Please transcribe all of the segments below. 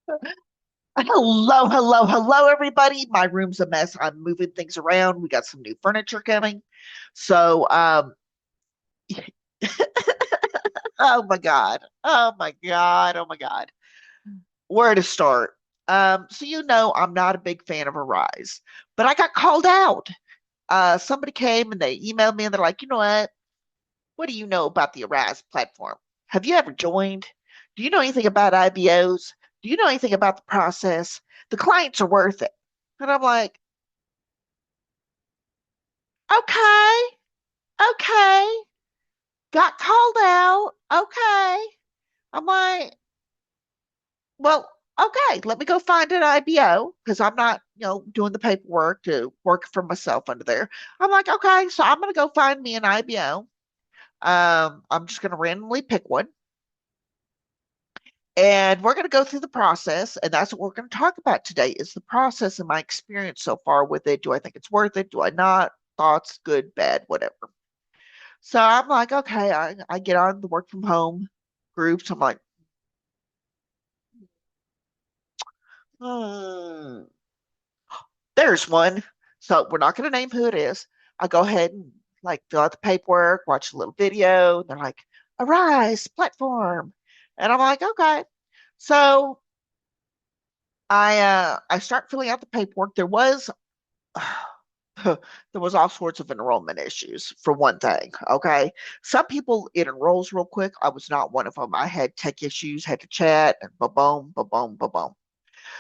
Hello, hello, hello, everybody. My room's a mess. I'm moving things around. We got some new furniture coming. So, oh my God. Oh my God. Oh my God. Where to start? So I'm not a big fan of Arise, but I got called out. Somebody came and they emailed me and they're like, you know what? What do you know about the Arise platform? Have you ever joined? Do you know anything about IBOs? Do you know anything about the process? The clients are worth it. And I'm like, okay, okay, got called out. Okay. I'm like, well, okay, let me go find an IBO because I'm not, doing the paperwork to work for myself under there. I'm like, okay, so I'm going to go find me an IBO. I'm just going to randomly pick one and we're going to go through the process. And that's what we're going to talk about today is the process and my experience so far with it. Do I think it's worth it? Do I not? Thoughts, good, bad, whatever. So I'm like, okay, I get on the work from home groups. I'm like, hmm, there's one. So we're not going to name who it is. I go ahead and like fill out the paperwork, watch a little video. They're like, Arise platform. And I'm like, okay. So I start filling out the paperwork. There was all sorts of enrollment issues for one thing. Okay. Some people it enrolls real quick. I was not one of them. I had tech issues, had to chat and ba boom, ba boom, ba boom.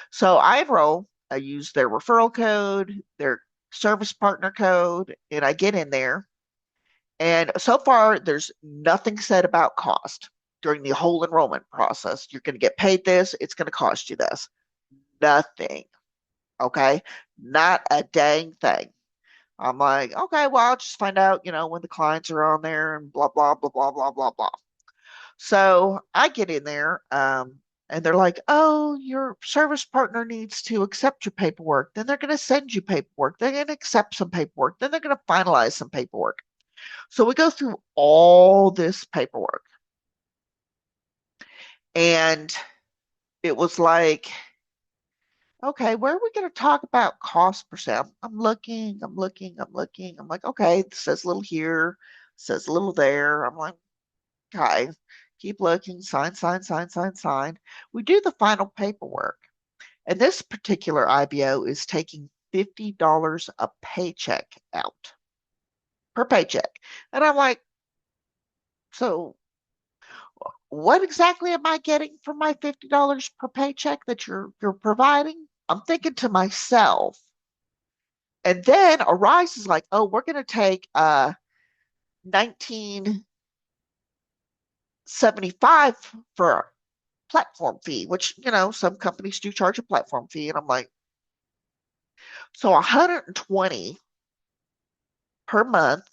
So I enroll, I use their referral code, their service partner code, and I get in there. And so far, there's nothing said about cost during the whole enrollment process. You're going to get paid this, it's going to cost you this. Nothing. Okay. Not a dang thing. I'm like, okay, well, I'll just find out, when the clients are on there and blah, blah, blah, blah, blah, blah, blah. So I get in there, and they're like, oh, your service partner needs to accept your paperwork. Then they're going to send you paperwork. They're going to accept some paperwork. Then they're going to finalize some paperwork. So we go through all this paperwork. And it was like, okay, where are we going to talk about cost percent? I'm looking, I'm looking, I'm looking. I'm like, okay, it says a little here, says a little there. I'm like, okay, keep looking, sign, sign, sign, sign, sign. We do the final paperwork. And this particular IBO is taking $50 a paycheck out per paycheck. And I'm like, so what exactly am I getting for my $50 per paycheck that you're providing? I'm thinking to myself. And then Arise is like, oh, we're gonna take 1975 for a platform fee, which some companies do charge a platform fee. And I'm like, so 120 per month,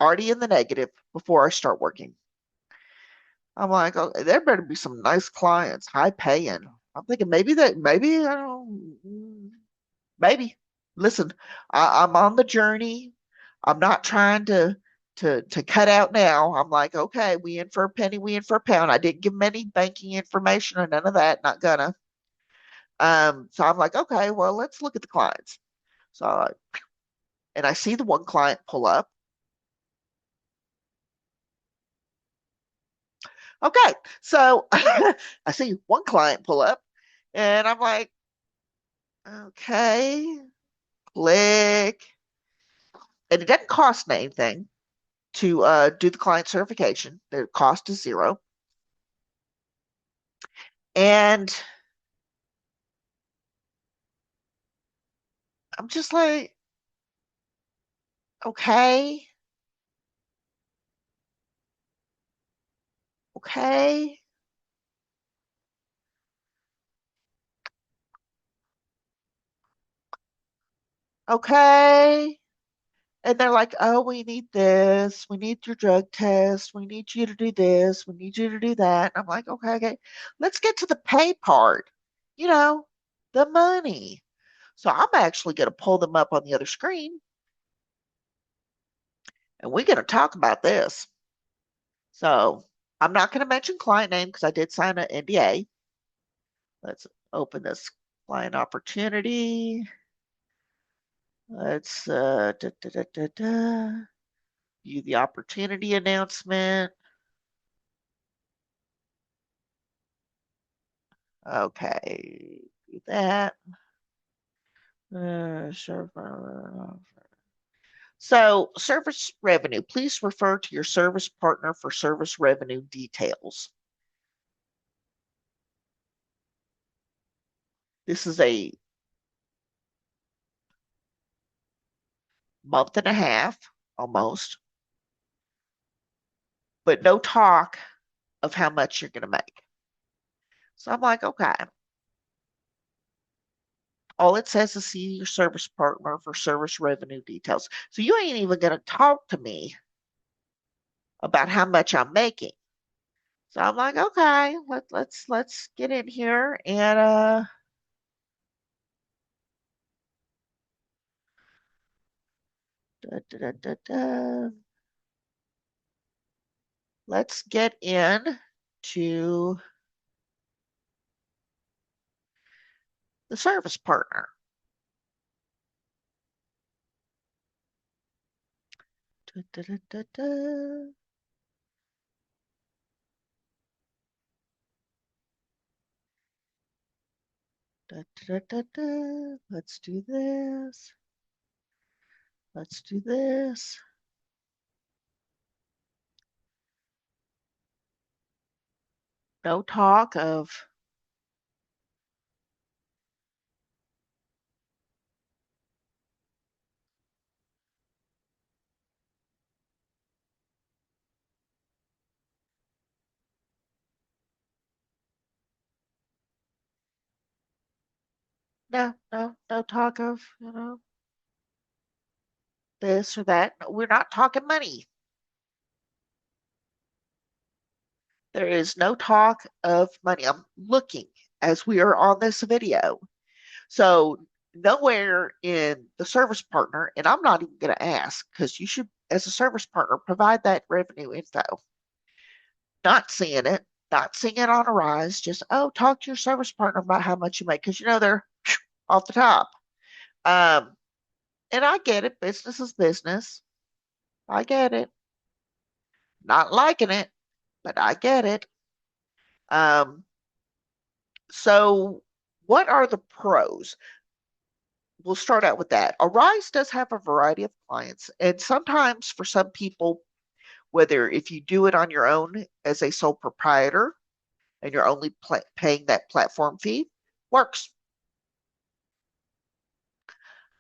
already in the negative before I start working. I'm like, oh, there better be some nice clients, high paying. I'm thinking maybe I don't maybe. Listen, I'm on the journey. I'm not trying to cut out now. I'm like, okay, we in for a penny, we in for a pound. I didn't give them any banking information or none of that. Not gonna. So I'm like, okay, well, let's look at the clients. So and I see the one client pull up. Okay, so I see one client pull up, and I'm like, okay, click, and it doesn't cost me anything to do the client certification. The cost is zero, and I'm just like, okay, okay, okay. And they're like, oh, we need this. We need your drug test. We need you to do this. We need you to do that. And I'm like, okay, okay. Let's get to the pay part. You know, the money. So I'm actually going to pull them up on the other screen and we're going to talk about this. So I'm not going to mention client name because I did sign an NDA. Let's open this client opportunity. Let's view the opportunity announcement. Okay, do that. So, service revenue. Please refer to your service partner for service revenue details. This is a month and a half, almost, but no talk of how much you're going to make. So I'm like, okay. All it says is see your service partner for service revenue details. So you ain't even going to talk to me about how much I'm making. So I'm like, okay, let's get in here and da, da, da, da, let's get in to the service partner. Da, da, da, da, da. Da, da, da, da. Let's do this. Let's do this. No talk of no talk of, this or that. We're not talking money. There is no talk of money. I'm looking as we are on this video. So nowhere in the service partner, and I'm not even going to ask because you should, as a service partner, provide that revenue info. Not seeing it, not seeing it on a rise, just, oh, talk to your service partner about how much you make because they're off the top. Um, and I get it. Business is business. I get it. Not liking it, but I get it. Um, so what are the pros? We'll start out with that. Arise does have a variety of clients, and sometimes for some people, whether if you do it on your own as a sole proprietor and you're only paying that platform fee, works.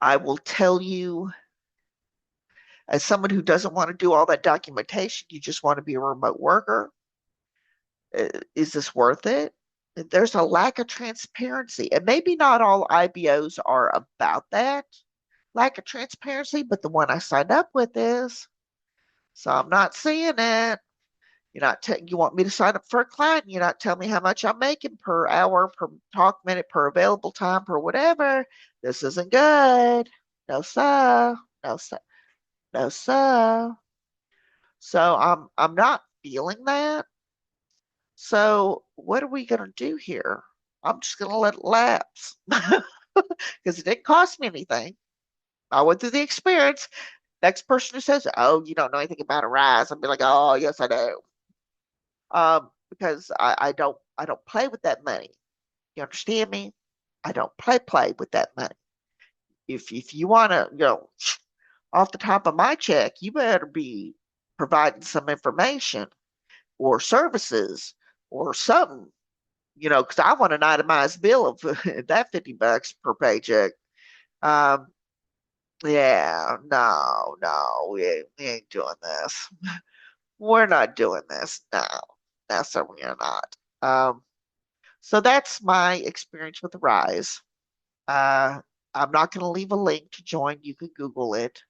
I will tell you, as someone who doesn't want to do all that documentation, you just want to be a remote worker, is this worth it? There's a lack of transparency, and maybe not all IBOs are about that lack of transparency, but the one I signed up with is. So I'm not seeing it. You want me to sign up for a client, and you're not telling me how much I'm making per hour, per talk minute, per available time, per whatever. This isn't good. No sir. No sir. No sir. So I'm not feeling that. So what are we gonna do here? I'm just gonna let it lapse because it didn't cost me anything. I went through the experience. Next person who says, "Oh, you don't know anything about Arise," I'll be like, "Oh, yes, I do." Because I don't play with that money. You understand me? I don't play with that money. If you want to, off the top of my check, you better be providing some information or services or something, because I want an itemized bill of that $50 per paycheck. Um, yeah, no, we ain't doing this. We're not doing this. No, that's no, we're not. So that's my experience with Rise. Uh, I'm not going to leave a link to join. You can Google it.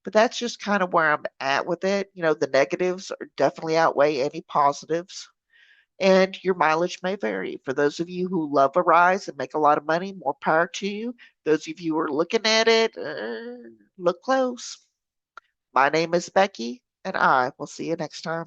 But that's just kind of where I'm at with it. The negatives are definitely outweigh any positives, and your mileage may vary. For those of you who love Arise and make a lot of money, more power to you. Those of you who are looking at it, look close. My name is Becky, and I will see you next time.